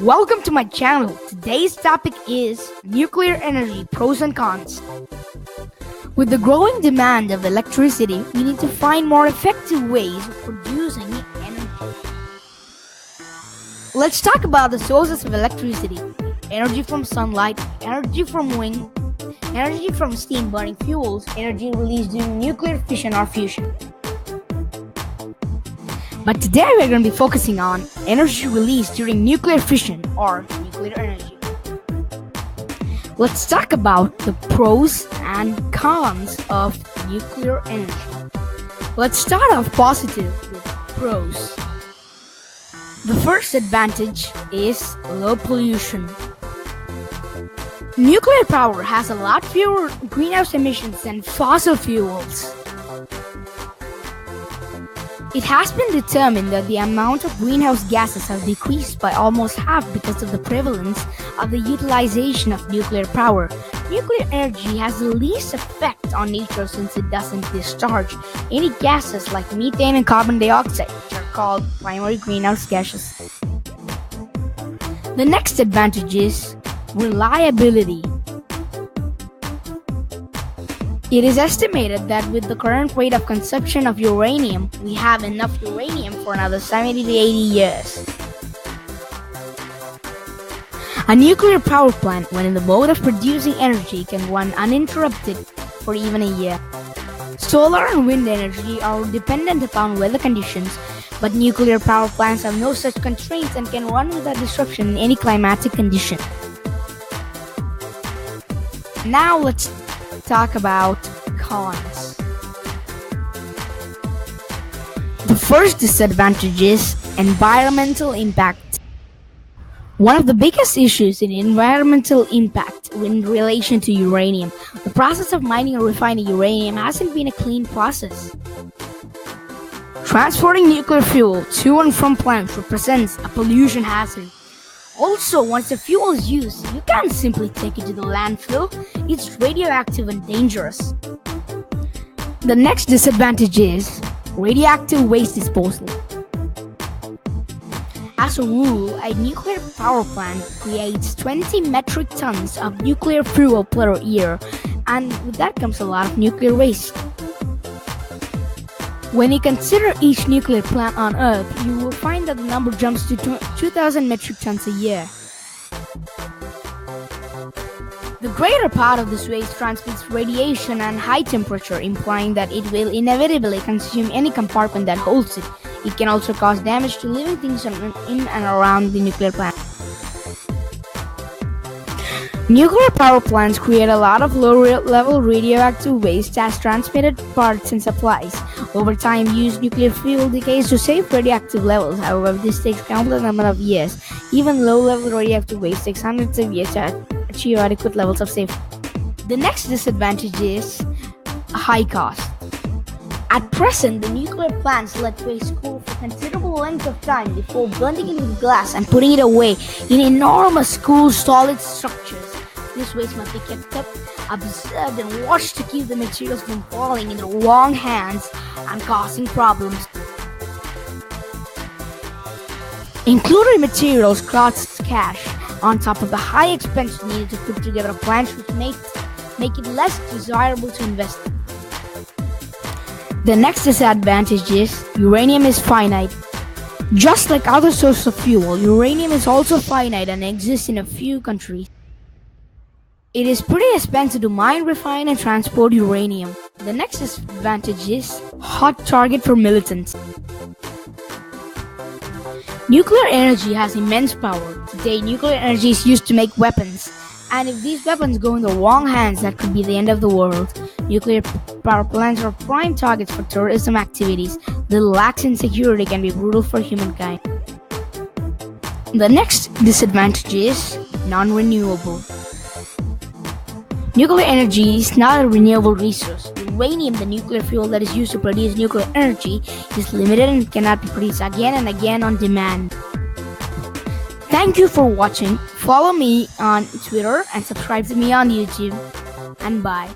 Welcome to my channel. Today's topic is nuclear energy pros and cons. With the growing demand of electricity, we need to find more effective ways of producing energy. Let's talk about the sources of electricity. Energy from sunlight, energy from wind, energy from steam burning fuels, energy released during nuclear fission or fusion. But today we're going to be focusing on energy released during nuclear fission or nuclear energy. Let's talk about the pros and cons of nuclear energy. Let's start off positive with pros. The first advantage is low pollution. Nuclear power has a lot fewer greenhouse emissions than fossil fuels. It has been determined that the amount of greenhouse gases have decreased by almost half because of the prevalence of the utilization of nuclear power. Nuclear energy has the least effect on nature since it doesn't discharge any gases like methane and carbon dioxide, which are called primary greenhouse gases. The next advantage is reliability. It is estimated that with the current rate of consumption of uranium, we have enough uranium for another 70 to 80 years. A nuclear power plant, when in the mode of producing energy, can run uninterrupted for even a year. Solar and wind energy are dependent upon weather conditions, but nuclear power plants have no such constraints and can run without disruption in any climatic condition. Now let's talk about cons. The first disadvantage is environmental impact. One of the biggest issues in environmental impact in relation to uranium, the process of mining and refining uranium hasn't been a clean process. Transporting nuclear fuel to and from plants represents a pollution hazard. Also, once the fuel is used, you can't simply take it to the landfill. It's radioactive and dangerous. The next disadvantage is radioactive waste disposal. As a rule, a nuclear power plant creates 20 metric tons of nuclear fuel per year, and with that comes a lot of nuclear waste. When you consider each nuclear plant on Earth, you will find that the number jumps to 2,000 metric tons a year. The greater part of this waste transmits radiation and high temperature, implying that it will inevitably consume any compartment that holds it. It can also cause damage to living things in and around the nuclear plant. Nuclear power plants create a lot of low-level radioactive waste as transmitted parts and supplies. Over time, used nuclear fuel decays to safe radioactive levels. However, this takes countless number of years. Even low-level radioactive waste takes hundreds of years to achieve adequate levels of safety. The next disadvantage is a high cost. At present, the nuclear plants let waste cool for considerable length of time before blending it with glass and putting it away in enormous cool solid structures. This waste must be kept up, observed, and watched to keep the materials from falling in the wrong hands and causing problems. Included materials cost cash on top of the high expense needed to put together a plant, which make it less desirable to invest in. The next disadvantage is uranium is finite. Just like other sources of fuel, uranium is also finite and exists in a few countries. It is pretty expensive to mine, refine, and transport uranium. The next disadvantage is hot target for militants. Nuclear energy has immense power. Today, nuclear energy is used to make weapons. And if these weapons go in the wrong hands, that could be the end of the world. Nuclear power plants are prime targets for terrorism activities. The lax in security can be brutal for humankind. The next disadvantage is non-renewable. Nuclear energy is not a renewable resource. Uranium, the nuclear fuel that is used to produce nuclear energy, is limited and cannot be produced again and again on demand. Thank you for watching. Follow me on Twitter and subscribe to me on YouTube. And bye.